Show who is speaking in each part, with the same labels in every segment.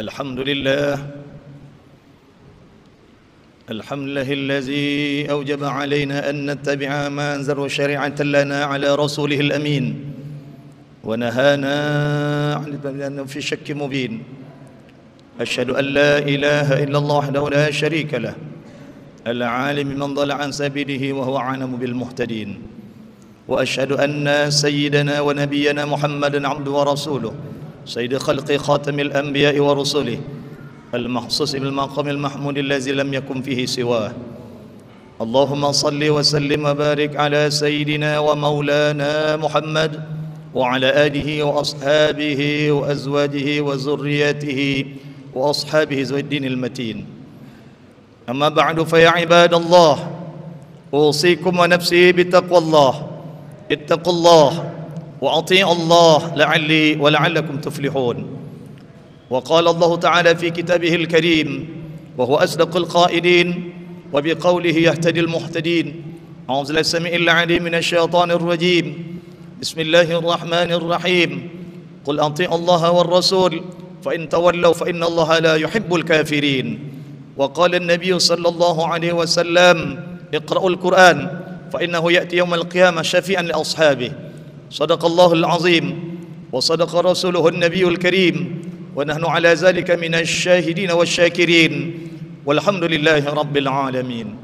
Speaker 1: الحمد لله الذي أوجب علينا أن نتبع ما أنزل شريعة لنا على رسوله الأمين ونهانا عن في شك مبين. أشهد أن لا إله إلا الله وحده لا شريك له العالم من ضل عن سبيله وهو أعلم بالمهتدين. وأشهد أن سيدنا ونبينا محمدا عبده ورسوله سيد خلق خاتم الأنبياء ورسله المخصوص بالمقام المحمود الذي لم يكن فيه سواه. اللهم صل وسلم وبارك على سيدنا ومولانا محمد وعلى آله وأصحابه وأزواجه وذرياته وأصحابه ذوي الدين المتين. أما بعد فيا عباد الله أوصيكم ونفسي بتقوى الله. اتقوا الله وأطيعوا الله لعلي ولعلكم تفلحون. وقال الله تعالى في كتابه الكريم وهو أصدق القائلين وبقوله يهتدي المهتدين. أعوذ بالله السميع العليم من الشيطان الرجيم. بسم الله الرحمن الرحيم. قل أطيعوا الله والرسول فإن تولوا فإن الله لا يحب الكافرين. وقال النبي صلى الله عليه وسلم اقرأوا القرآن فإنه يأتي يوم القيامة شفيعا لأصحابه. صدق الله العظيم وصدق رسوله النبي الكريم ونحن على ذلك من الشاهدين والشاكرين والحمد لله رب العالمين.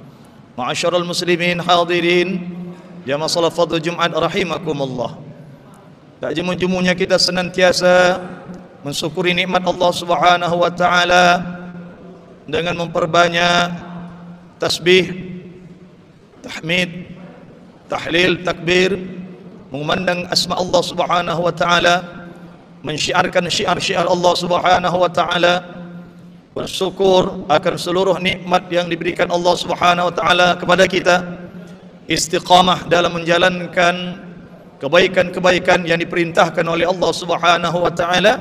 Speaker 1: معاشر المسلمين حاضرين jamaah salat fardhu Jumat rahimakumullah. Tak jemu-jemunya kita senantiasa mensyukuri nikmat Allah Subhanahu wa taala dengan memperbanyak tasbih, tahmid, tahlil, takbir, mengumandang asma Allah Subhanahu wa taala, mensyiarkan syiar-syiar Allah Subhanahu wa taala, bersyukur akan seluruh nikmat yang diberikan Allah Subhanahu wa taala kepada kita, istiqamah dalam menjalankan kebaikan-kebaikan yang diperintahkan oleh Allah Subhanahu wa taala.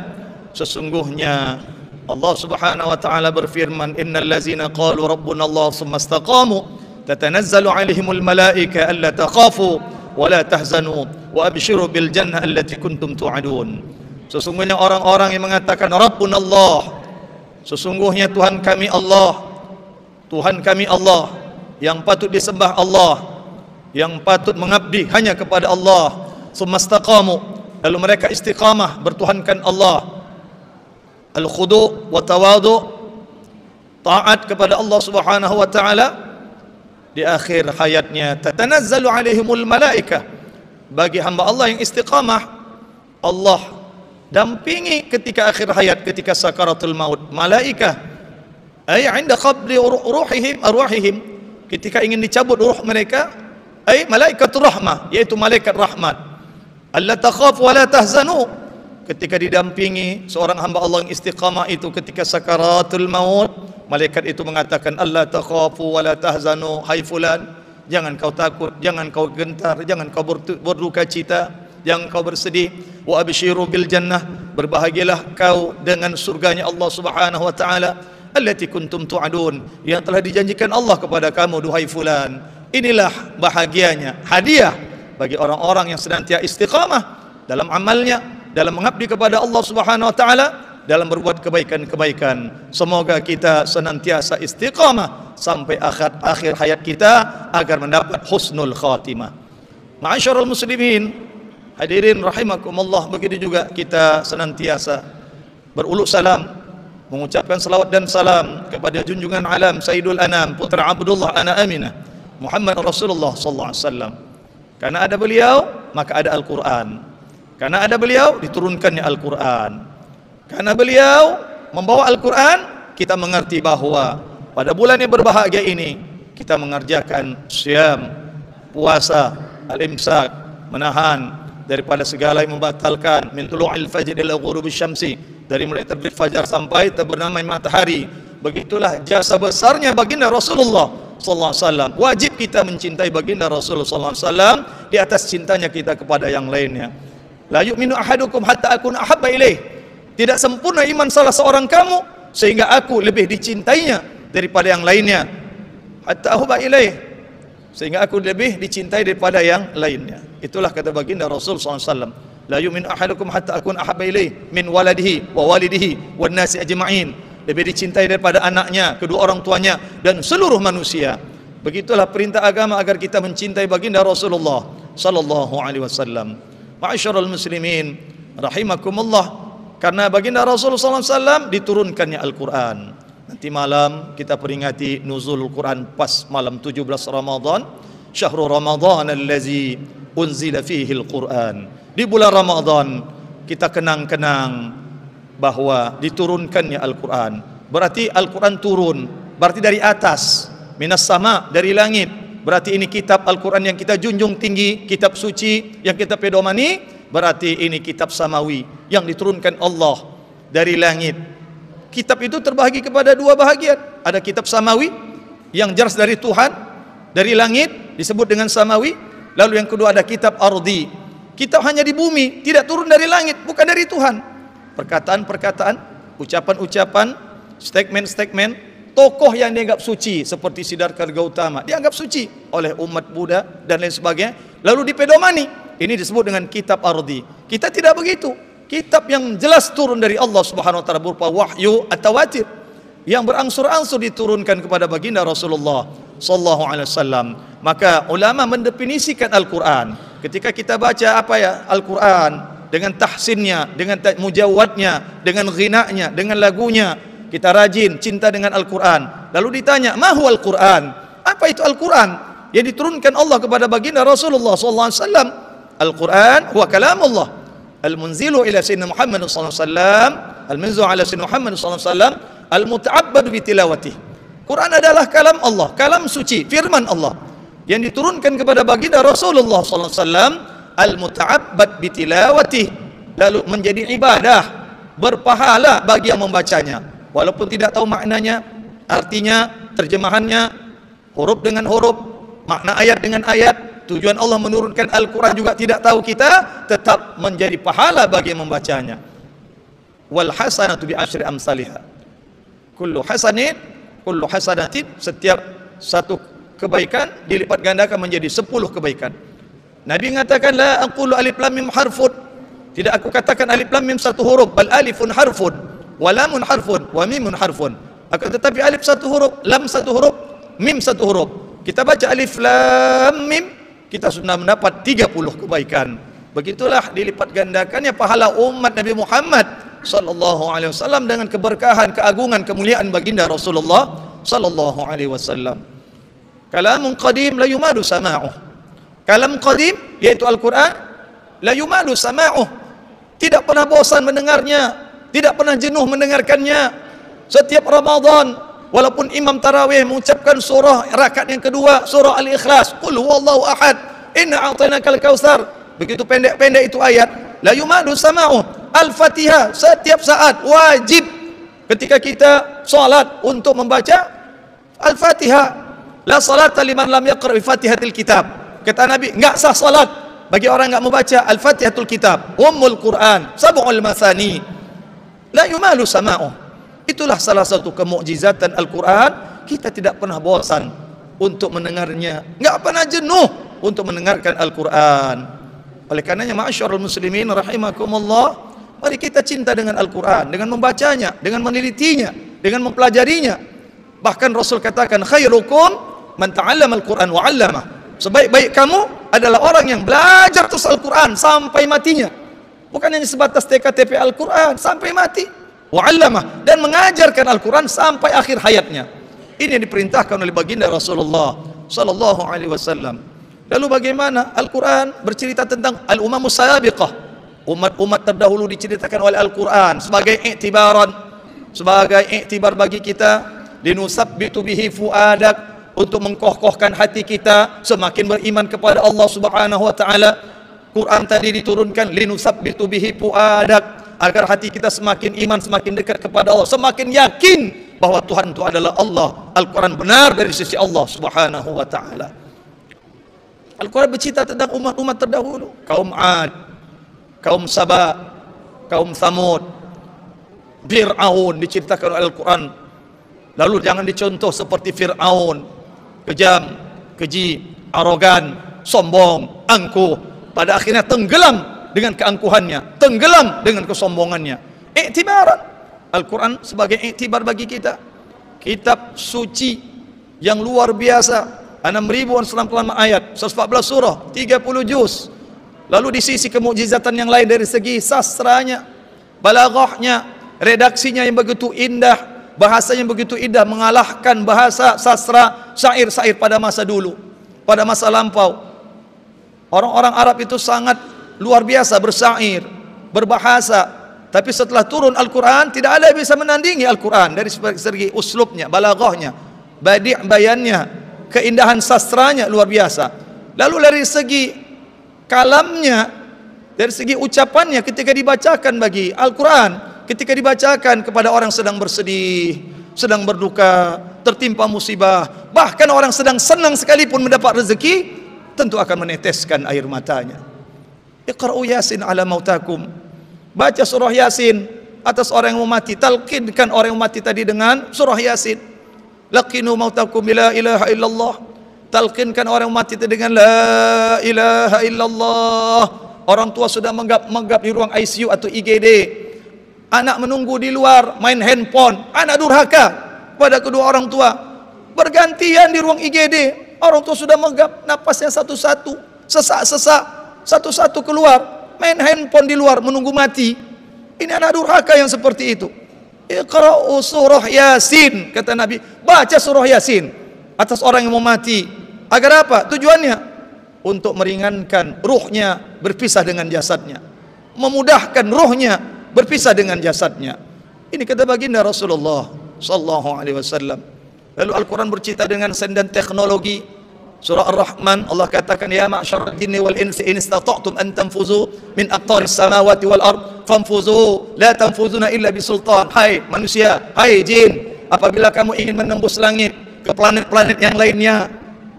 Speaker 1: Sesungguhnya Allah Subhanahu wa taala berfirman, innal ladzina qalu rabbuna Allah tsumma istaqamu tatanazzalu alaihimul malaika alla takhafu wa la tahzanu wa abshiru bil jannah allati kuntum tu'adun. Sesungguhnya orang-orang yang mengatakan rabbuna Allah, sesungguhnya Tuhan kami Allah, Tuhan kami Allah, yang patut disembah Allah, yang patut mengabdi hanya kepada Allah. Sumastaqamu, lalu mereka istiqamah bertuhankan Allah, al-khudu' wa tawadu', taat kepada Allah Subhanahu wa taala. Di akhir hayatnya tatanazzalu alaihimul malaikah, bagi hamba Allah yang istiqamah Allah dampingi ketika akhir hayat, ketika sakaratul maut. Malaikah ay 'inda qabli ruhihim arwahihim, ketika ingin dicabut ruh mereka, ay malaikatur rahmah, yaitu malaikat rahmat. Alla takhafu wa la tahzanu, ketika didampingi seorang hamba Allah yang istiqamah itu ketika sakaratul maut, malaikat itu mengatakan alla takhafu wa la tahzanu, hai fulan, jangan kau takut, jangan kau gentar, jangan kau berduka cita, jangan kau bersedih. Wa abshiru bil jannah, berbahagialah kau dengan surganya Allah Subhanahu wa taala, allati kuntum tu'adun, yang telah dijanjikan Allah kepada kamu, duhai fulan. Inilah bahagianya, hadiah bagi orang-orang yang senantiasa istiqamah dalam amalnya, dalam mengabdi kepada Allah Subhanahu wa taala, dalam berbuat kebaikan-kebaikan. Semoga kita senantiasa istiqamah sampai akhir hayat kita agar mendapat husnul khatimah. Ma'asyiral muslimin hadirin rahimakumullah, begitu juga kita senantiasa beruluk salam, mengucapkan salawat dan salam kepada junjungan alam Sayyidul Anam, putra Abdullah anak Aminah, Muhammad Rasulullah sallallahu alaihi wasallam. Karena ada beliau maka ada Al-Quran, karena ada beliau diturunkannya Al-Quran, karena beliau membawa Al-Quran kita mengerti bahwa pada bulan yang berbahagia ini kita mengerjakan syam, puasa, al-imsak, menahan daripada segala yang membatalkan, min tulu'il fajr ila ghurubisy syamsi, dari mulai terbit fajar sampai terbernamai matahari. Begitulah jasa besarnya baginda Rasulullah sallallahu alaihi wasallam. Wajib kita mencintai baginda Rasulullah sallallahu alaihi wasallam di atas cintanya kita kepada yang lainnya. La yu'minu ahadukum hatta akuna ahabba ilaih, tidak sempurna iman salah seorang kamu sehingga aku lebih dicintainya daripada yang lainnya. Hatta ahubba ilaih, sehingga aku lebih dicintai daripada yang lainnya. Itulah kata baginda Rasul sallallahu alaihi wasallam. La yu'minu ahadukum hatta akun ahabba ilaih min waladihi wa walidihi wan nasi ajma'in. Lebih dicintai daripada anaknya, kedua orang tuanya dan seluruh manusia. Begitulah perintah agama agar kita mencintai baginda Rasulullah sallallahu alaihi wasallam. Ma'asyiral muslimin rahimakumullah, karena baginda Rasulullah sallallahu alaihi wasallam diturunkannya Al-Qur'an. Nanti malam kita peringati nuzul Quran pas malam 17 Ramadan, syahrul Ramadan allazi unzila fihi al-Quran. Di bulan Ramadan kita kenang-kenang bahwa diturunkannya Al-Quran. Berarti Al-Quran turun, berarti dari atas, minas sama, dari langit. Berarti ini kitab Al-Quran yang kita junjung tinggi, kitab suci yang kita pedomani. Berarti ini kitab samawi yang diturunkan Allah dari langit. Kitab itu terbahagi kepada dua bahagian. Ada kitab samawi yang jelas dari Tuhan, dari langit, disebut dengan samawi. Lalu yang kedua ada kitab ardi. Kitab hanya di bumi, tidak turun dari langit, bukan dari Tuhan. Perkataan-perkataan, ucapan-ucapan, statement-statement tokoh yang dianggap suci seperti Siddhartha Gautama dianggap suci oleh umat Buddha dan lain sebagainya, lalu dipedomani. Ini disebut dengan kitab ardi. Kita tidak begitu. Kitab yang jelas turun dari Allah Subhanahu wa taala berupa wahyu at-tawatir yang berangsur-angsur diturunkan kepada baginda Rasulullah sallallahu alaihi wasallam. Maka ulama mendefinisikan Al-Qur'an. Ketika kita baca Al-Qur'an dengan tahsinnya, dengan mujawadnya, dengan ghinanya, dengan lagunya, kita rajin cinta dengan Al-Qur'an. Lalu ditanya, "Ma huwa Al-Qur'an?" Apa itu Al-Qur'an? Yang diturunkan Allah kepada baginda Rasulullah sallallahu alaihi wasallam. Al-Qur'an huwa kalamullah al-munzilu ila sayyidina Muhammad sallallahu alaihi wasallam, al-munzilu ala sayyidina Muhammad sallallahu alaihi wasallam, al-muta'abbadu bi tilawatih. Quran adalah kalam Allah, kalam suci, firman Allah yang diturunkan kepada baginda Rasulullah sallallahu alaihi wasallam, al-muta'abbad bi tilawatih, lalu menjadi ibadah, berpahala bagi yang membacanya walaupun tidak tahu maknanya, artinya, terjemahannya, huruf dengan huruf, makna ayat dengan ayat. Tujuan Allah menurunkan Al-Quran juga tidak tahu kita, tetap menjadi pahala bagi yang membacanya. Wal hasanatu bi asyri amsalihha. Kullu hasanatin, setiap satu kebaikan dilipat gandakan menjadi 10 kebaikan. Nabi mengatakan, la aqulu alif lam mim harfun. Tidak aku katakan alif lam mim satu huruf, bal alifun harfun, wa lamun harfun, wa mimun harfun. Akan tetapi alif satu huruf, lam satu huruf, mim satu huruf. Kita baca alif lam mim, kita sudah mendapat 30 kebaikan. Begitulah dilipat gandakannya pahala umat Nabi Muhammad sallallahu alaihi wasallam dengan keberkahan, keagungan, kemuliaan baginda Rasulullah sallallahu alaihi wasallam. Kalamun qadim la yumadu sama'uh. Kalam qadim yaitu Al-Qur'an, la yumadu sama'uh. Tidak pernah bosan mendengarnya, tidak pernah jenuh mendengarkannya. Setiap Ramadan, walaupun imam tarawih mengucapkan surah rakaat yang kedua, surah Al-Ikhlas, qul huwallahu ahad, inna a'tainakal kautsar. Begitu pendek-pendek itu ayat, la yumadu sama'uh. Al-Fatihah setiap saat wajib ketika kita salat untuk membaca Al-Fatihah. La salata liman lam yaqra bi Fatihatil Kitab. Kata Nabi, enggak sah salat bagi orang enggak membaca Al-Fatihatul Kitab, Ummul Quran, Sab'ul Mathani. La yumalu sama'uh. Itulah salah satu kemukjizatan Al-Quran. Kita tidak pernah bosan untuk mendengarnya, enggak pernah jenuh untuk mendengarkan Al-Quran. Oleh karenanya ma'asyarul muslimin rahimakumullah, mari kita cinta dengan Al-Quran, dengan membacanya, dengan menelitinya, dengan mempelajarinya. Bahkan Rasul katakan, khairukum man ta'allama Al-Quran wa 'allamah. Sebaik-baik kamu adalah orang yang belajar terus Al-Quran sampai matinya. Bukan hanya sebatas TKTP Al-Quran, sampai mati. Wa 'allamah, dan mengajarkan Al-Quran sampai akhir hayatnya. Ini yang diperintahkan oleh baginda Rasulullah sallallahu alaihi wasallam. Lalu bagaimana Al-Quran bercerita tentang al-umamus sabiqah, umat-umat terdahulu diceritakan oleh Al-Quran sebagai iktibaran, sebagai iktibar bagi kita, linusabbitu bihi fuadak, untuk mengkokohkan hati kita semakin beriman kepada Allah Subhanahu wa taala. Quran tadi diturunkan linusabbitu bihi fuadak, agar hati kita semakin iman, semakin dekat kepada Allah, semakin yakin bahwa Tuhan itu adalah Allah. Al-Quran benar dari sisi Allah Subhanahu wa taala. Al-Quran bercerita tentang umat-umat terdahulu, kaum Ad, kaum Saba, kaum Thamud, Fir'aun diceritakan oleh Al-Quran. Lalu jangan dicontoh seperti Fir'aun, kejam, keji, arogan, sombong, angkuh, pada akhirnya tenggelam dengan keangkuhannya, tenggelam dengan kesombongannya. Iktibaran. Al-Quran sebagai iktibar bagi kita. Kitab suci yang luar biasa. 6.000 ayat, 114 surah, 30 juz. Lalu di sisi kemukjizatan yang lain dari segi sastranya, balaghahnya, redaksinya yang begitu indah, bahasanya yang begitu indah, mengalahkan bahasa sastra syair-syair pada masa dulu, pada masa lampau. Orang-orang Arab itu sangat luar biasa bersyair, berbahasa. Tapi setelah turun Al-Quran, tidak ada yang bisa menandingi Al-Quran dari segi uslubnya, balaghahnya, badi' bayannya, keindahan sastranya luar biasa. Lalu dari segi kalamnya, dari segi ucapannya ketika dibacakan bagi Al-Quran, ketika dibacakan kepada orang sedang bersedih, sedang berduka, tertimpa musibah, bahkan orang sedang senang sekalipun mendapat rezeki, tentu akan meneteskan air matanya. Iqra'u Yasin ala mautakum. Baca surah Yasin atas orang yang mau mati. Talqinkan orang yang mati tadi dengan surah Yasin. Laqinu mautakum bila ilaha illallah. Talqinkan orang yang mati tadi dengan la ilaha illallah. Orang tua sudah menggap di ruang ICU atau IGD. Anak menunggu di luar main handphone. Anak durhaka pada kedua orang tua. Bergantian di ruang IGD. Orang tua sudah menggap, napasnya satu-satu, sesak-sesak, satu-satu keluar. Main handphone di luar menunggu mati. Ini anak durhaka yang seperti itu. Iqra'u surah Yasin, kata Nabi, baca surah Yasin atas orang yang mau mati. Agar apa? Tujuannya untuk meringankan ruhnya berpisah dengan jasadnya, memudahkan ruhnya berpisah dengan jasadnya. Ini kata baginda Rasulullah sallallahu alaihi wasallam. Lalu Al-Quran bercerita dengan sendan teknologi. Surah Ar-Rahman, Allah katakan, ya ma'syaral jinni wal insi in istata'tum an tanfuzu min aqtaris samawati wal ard fanfuzu la tanfuzuna illa bisultan. Hai manusia, hai jin, apabila kamu ingin menembus langit ke planet-planet yang lainnya,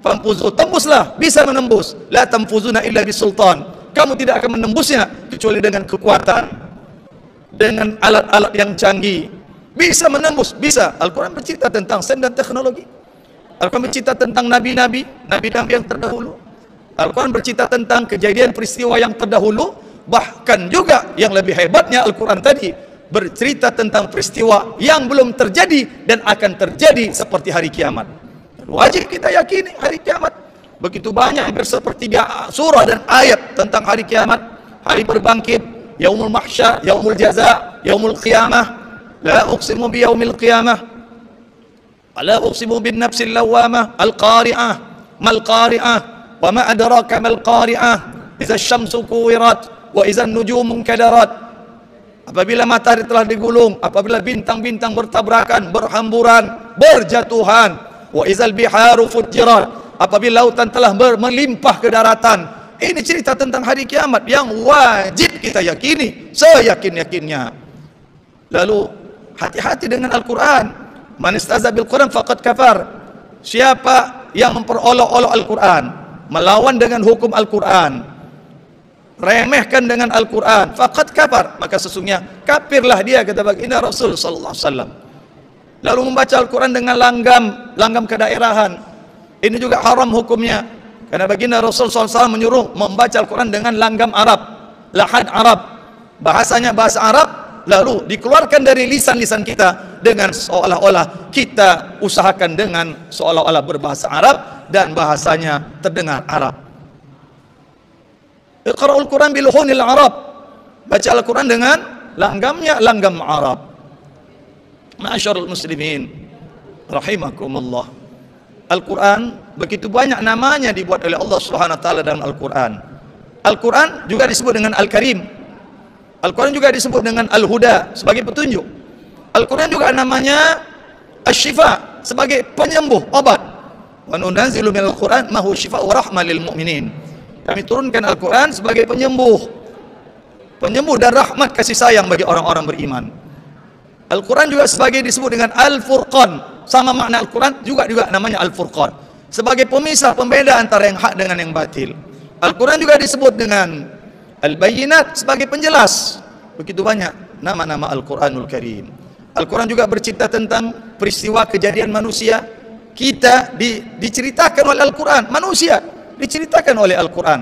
Speaker 1: fanfuzu, tembuslah, bisa menembus. La tanfuzuna illa bisultan. Kamu tidak akan menembusnya kecuali dengan kekuatan, dengan alat-alat yang canggih. Bisa menembus, bisa. Al-Quran bercerita tentang sains dan teknologi. Al-Quran bercerita tentang nabi-nabi yang terdahulu. Al-Quran bercerita tentang kejadian peristiwa yang terdahulu. Bahkan juga yang lebih hebatnya, Al-Quran tadi bercerita tentang peristiwa yang belum terjadi dan akan terjadi seperti hari kiamat. Wajib kita yakini hari kiamat. Begitu banyak, hampir sepertiga surah dan ayat tentang hari kiamat, hari berbangkit, yaumul mahsyar, yaumul jaza, yaumul qiyamah. La uqsimu bi yaumil qiyamah, la uqsimu bin nafsil lawamah, al-qari'ah, mal qari'ah, wa ma adraka mal qari'ah, iza syamsu kuwirat, wa iza nujumu kadarat. Apabila matahari telah digulung, apabila bintang-bintang bertabrakan, berhamburan, berjatuhan, wa izal biharu fujirat, apabila lautan telah melimpah ke daratan. Ini cerita tentang hari kiamat yang wajib kita yakini seyakin-yakinnya. Lalu hati-hati dengan Al-Quran. Man istaza bil Quran faqad kafar. Siapa yang memperolok-olok Al-Quran, melawan dengan hukum Al-Quran, remehkan dengan Al-Quran, faqad kafar, maka sesungguhnya kafirlah dia, kata baginda Rasul sallallahu alaihi wasallam. Lalu membaca Al-Quran dengan langgam kedaerahan, ini juga haram hukumnya, karena baginda Rasul sallallahu alaihi wasallam menyuruh membaca Al-Quran dengan langgam Arab, lahad Arab, bahasanya bahasa Arab, lalu dikeluarkan dari lisan-lisan kita dengan seolah-olah kita usahakan dengan seolah-olah berbahasa Arab dan bahasanya terdengar Arab. Iqra'ul Quran biluhunil Arab. Baca Al-Quran dengan langgamnya langgam Arab. Ma'asyarul muslimin rahimakumullah. Al-Quran begitu banyak namanya dibuat oleh Allah Subhanahu wa taala dalam Al-Quran. Al-Quran juga disebut dengan Al-Karim. Al-Quran juga disebut dengan Al-Huda sebagai petunjuk. Al-Quran juga namanya Asy-Syifa sebagai penyembuh, obat. Wa nunazzilu minal Quran ma huwa syifaa'un wa rahmah lil mu'minin. Kami turunkan Al-Quran sebagai penyembuh dan rahmat kasih sayang bagi orang-orang beriman. Al-Quran juga sebagai disebut dengan Al-Furqan, sama makna Al-Quran juga namanya Al-Furqan, sebagai pemisah, pembeda antara yang hak dengan yang batil. Al-Quran juga disebut dengan Al-Bayyinat sebagai penjelas. Begitu banyak nama-nama Al-Quranul Karim. Al-Quran juga bercerita tentang peristiwa kejadian manusia. Kita diceritakan oleh Al-Quran, manusia diceritakan oleh Al-Quran.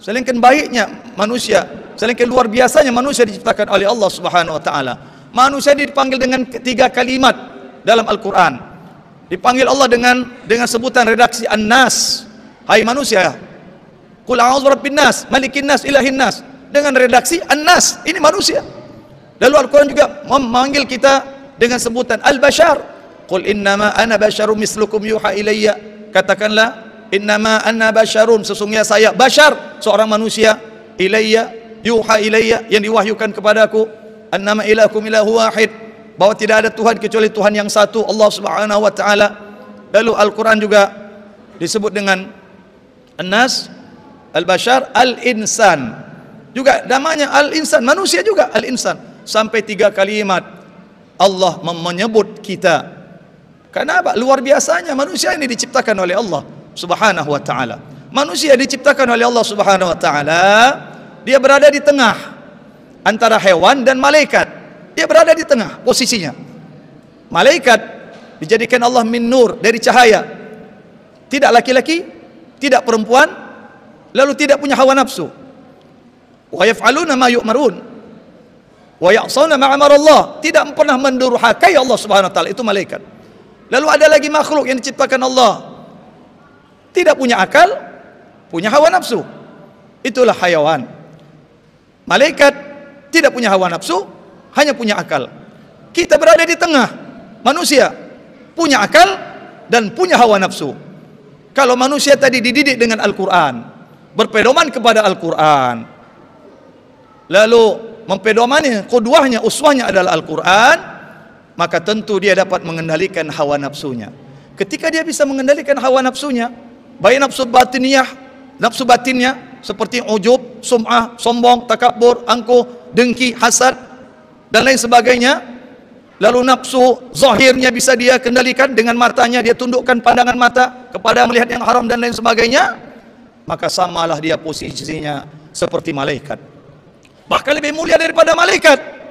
Speaker 1: selangkan baiknya manusia, selangkan luar biasanya manusia diciptakan oleh Allah Subhanahu wa taala. Manusia dipanggil dengan 3 kalimat dalam Al-Qur'an. Dipanggil Allah dengan sebutan redaksi An-Nas. Hai manusia, qul a'udzu birabbin nas, malikin nas, ilahin nas. Dengan redaksi An-Nas, ini manusia. Lalu Al-Quran juga memanggil kita dengan sebutan Al-Bashar. Qul innama ana basyarum mislukum yuha ilayya. Katakanlah, innama ana basharun, sesungguhnya saya bashar, seorang manusia, ilayya, yuha ilayya, yang diwahyukan kepadaku, annama ilahukum ilahu wahid, bahwa tidak ada Tuhan kecuali Tuhan yang satu, Allah Subhanahu wa taala. Lalu Al-Quran juga disebut dengan An-Nas, Al-Bashar, Al-Insan. Juga namanya Al-Insan, manusia juga Al-Insan. Sampai 3 kalimat Allah menyebut kita. Karena apa? Luar biasanya manusia ini diciptakan oleh Allah Subhanahu wa taala. Manusia diciptakan oleh Allah Subhanahu wa taala, dia berada di tengah antara hewan dan malaikat. Dia berada di tengah posisinya. Malaikat dijadikan Allah min nur, dari cahaya. Tidak laki-laki, tidak perempuan, lalu tidak punya hawa nafsu. Wa yaf'aluna ma yu'marun. Wa ya'sawna ma amara Allah, tidak pernah mendurhakai Allah Subhanahu wa taala, itu malaikat. Lalu ada lagi makhluk yang diciptakan Allah, tidak punya akal, punya hawa nafsu. Itulah hayawan. Malaikat tidak punya hawa nafsu, hanya punya akal. Kita berada di tengah. Manusia punya akal dan punya hawa nafsu. Kalau manusia tadi dididik dengan Al-Quran, berpedoman kepada Al-Quran, lalu mempedomani, qudwahnya, uswahnya adalah Al-Quran, maka tentu dia dapat mengendalikan hawa nafsunya. Ketika dia bisa mengendalikan hawa nafsunya, baik nafsu batiniyah, nafsu batinnya seperti ujub, sum'ah, sombong, takabur, angkuh, dengki, hasad dan lain sebagainya. Lalu nafsu zahirnya bisa dia kendalikan dengan matanya, dia tundukkan pandangan mata kepada melihat yang haram dan lain sebagainya, maka samalah dia posisinya seperti malaikat. Bahkan lebih mulia daripada malaikat.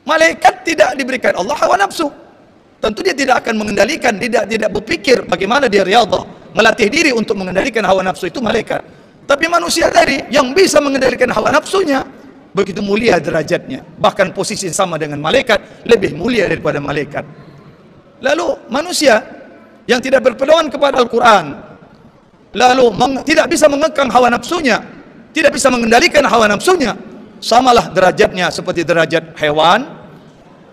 Speaker 1: Malaikat tidak diberikan Allah hawa nafsu. Tentu dia tidak akan mengendalikan, tidak berpikir bagaimana dia riyadhah, melatih diri untuk mengendalikan hawa nafsu, itu malaikat. Tapi manusia tadi yang bisa mengendalikan hawa nafsunya, begitu mulia derajatnya. Bahkan posisi sama dengan malaikat, lebih mulia daripada malaikat. Lalu manusia yang tidak berpedoman kepada Al-Quran, lalu tidak bisa mengekang hawa nafsunya, tidak bisa mengendalikan hawa nafsunya, samalah derajatnya seperti derajat hewan.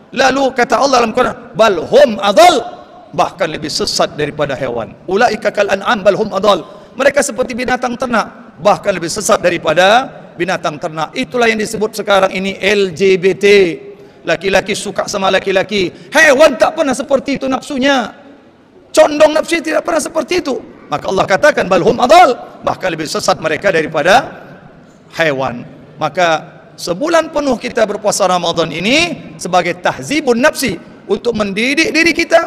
Speaker 1: Lalu kata Allah dalam Quran, bal hum adal, bahkan lebih sesat daripada hewan. Ulaika kal an'am bal hum adal, mereka seperti binatang ternak, bahkan lebih sesat daripada binatang ternak. Itulah yang disebut sekarang ini LGBT. Laki-laki suka sama laki-laki. Hewan tak pernah seperti itu nafsunya. Condong nafsu tidak pernah seperti itu. Maka Allah katakan bal hum adal, bahkan lebih sesat mereka daripada hewan. Maka sebulan penuh kita berpuasa Ramadan ini sebagai tahzibun nafsi, untuk mendidik diri kita,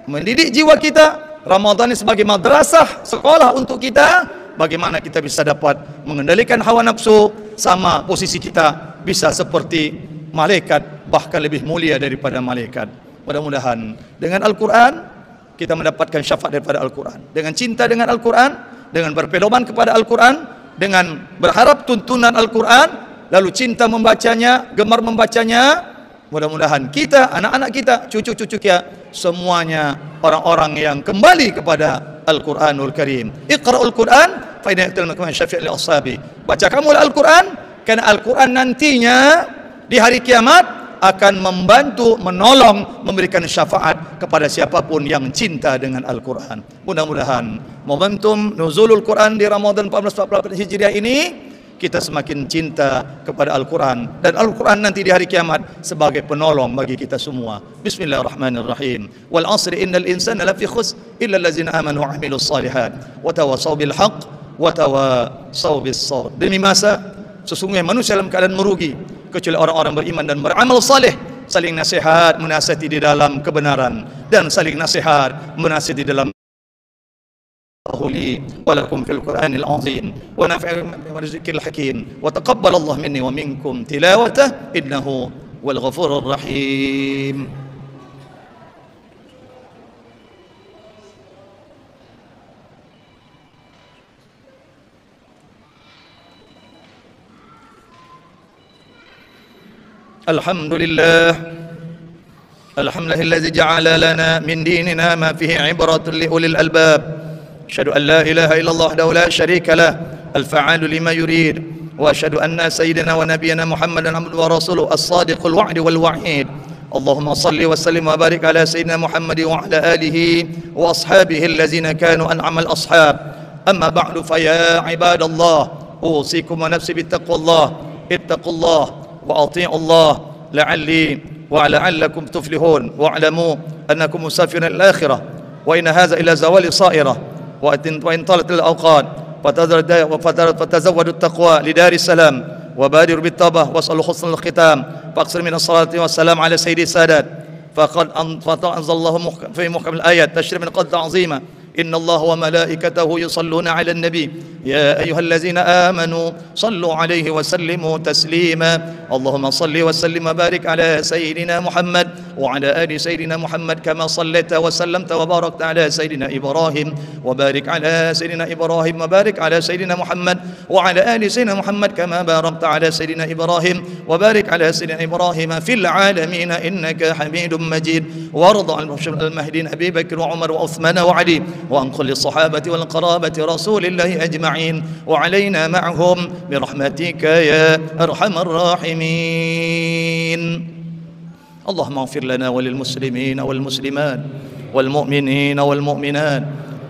Speaker 1: mendidik jiwa kita. Ramadan ini sebagai madrasah, sekolah untuk kita, bagaimana kita bisa dapat mengendalikan hawa nafsu, sama posisi kita bisa seperti malaikat, bahkan lebih mulia daripada malaikat. Mudah-mudahan dengan Al-Quran kita mendapatkan syafaat daripada Al-Quran. Dengan cinta dengan Al-Quran, dengan berpedoman kepada Al-Quran, dengan berharap tuntunan Al-Quran, lalu cinta membacanya, gemar membacanya, mudah-mudahan kita, anak-anak kita, cucu-cucu kita, semuanya orang-orang yang kembali kepada Al-Quranul Karim. Iqra'ul Quran fa inna ya'til syafi' li ashabi. Baca kamu Al-Quran, karena Al-Quran nantinya di hari kiamat akan membantu, menolong, memberikan syafaat kepada siapapun yang cinta dengan Al-Quran. Mudah-mudahan momentum nuzulul Quran di Ramadan 1444 Hijriah ini, kita semakin cinta kepada Al-Quran, dan Al-Quran nanti di hari kiamat sebagai penolong bagi kita semua. Bismillahirrahmanirrahim. Wal 'asri innal insana lafi khusr illa allazina amanu wa 'amilus shalihat wa tawassaw bil haqq wa tawassaw bis sabr. Demi masa sesungguhnya manusia dalam keadaan merugi kecuali orang-orang beriman dan beramal saleh, saling nasihat, menasihati di dalam kebenaran, dan saling nasihat, menasihati di dalam لي ولكم في القرآن العظيم ونفعني بما ذكر الحكيم وتقبل الله مني ومنكم تلاوته إنه هو الغفور الرحيم. الحمد لله الذي جعل لنا من ديننا ما فيه عبرة لأولي الألباب. أشهد أن لا إله إلا الله وحده لا شريك له الفعال لما يريد، وأشهد أن سيدنا ونبينا محمدا عبده ورسوله الصادق الوعد والوعيد. اللهم صل وسلم وبارك على سيدنا محمد وعلى آله وأصحابه الذين كانوا أنعم الأصحاب. أما بعد، فيا عباد الله، أوصيكم ونفسي بتقوى الله. اتقوا الله وأطيعوا الله ولعلكم تفلحون، واعلموا أنكم مسافرون إلى الآخرة، وإن هذا إلى زوال صائرة، وإن طالت الأوقات فتزودوا التقوى لدار السلام، وبادروا بالتوبة واسألوا حسن الختام، فأكثر من الصلاة والسلام على سيد السادات. فقد أنزل الله في محكم الآيات تشريع من قد عظيمة: إن الله وملائكته يصلون على النبي يا أيها الذين آمنوا صلوا عليه وسلموا تسليما. اللهم صل وسلم وبارك على سيدنا محمد وعلى آل سيدنا محمد كما صليت وسلمت وباركت على سيدنا إبراهيم، وبارك على سيدنا إبراهيم وبارك على سيدنا محمد وعلى آل سيدنا محمد كما باركت على سيدنا إبراهيم وبارك على سيدنا إبراهيم في العالمين إنك حميد مجيد. وارض عن المهديين أبي بكر وعمر وعثمان وعلي، وعن كل الصحابة والقرابة رسول الله أجمعين، وعلينا معهم برحمتك يا أرحم الراحمين. اللهم اغفر لنا وللمسلمين والمسلمات والمؤمنين والمؤمنات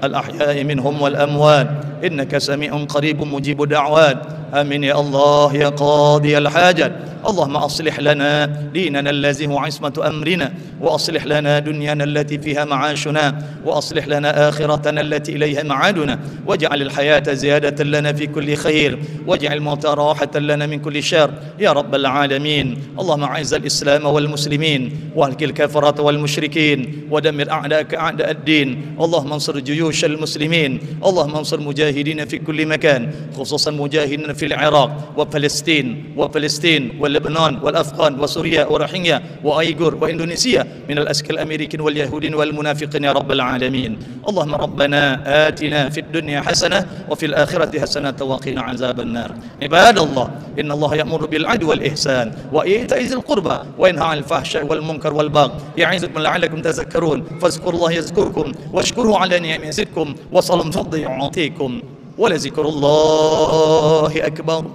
Speaker 1: الأحياء منهم والأموات، إنك سميع قريب مجيب دعوات. آمين يا الله يا قاضي الحاجات. اللهم أصلح لنا ديننا الذي هو عصمة أمرنا، وأصلح لنا دنيانا التي فيها معاشنا، وأصلح لنا آخرتنا التي إليها معادنا، واجعل الحياة زيادة لنا في كل خير، واجعل الموت راحة لنا من كل شر يا رب العالمين. اللهم أعز الإسلام والمسلمين، واهلك الكفرة والمشركين، ودمر أعداءك أعداء الدين. اللهم انصر جيوش المسلمين، اللهم انصر مجاهدين في كل مكان، خصوصا مجاهدين في العراق وفلسطين ولبنان والأفغان وسوريا ورحينيا وأيغور وإندونيسيا من الأسك الأمريكان واليهود والمنافقين يا رب العالمين. اللهم ربنا آتنا في الدنيا حسنة وفي الآخرة حسنة وقنا عذاب النار. عباد الله، إن الله يأمر بالعدل والإحسان وإيتاء ذي القربى وينهى عن الفحشاء والمنكر والبغي يعظكم لعلكم تذكرون. فاذكروا الله يذكركم واشكروه على نعمه يزدكم وصلوا من فضله يعطيكم ولذكر الله أكبر.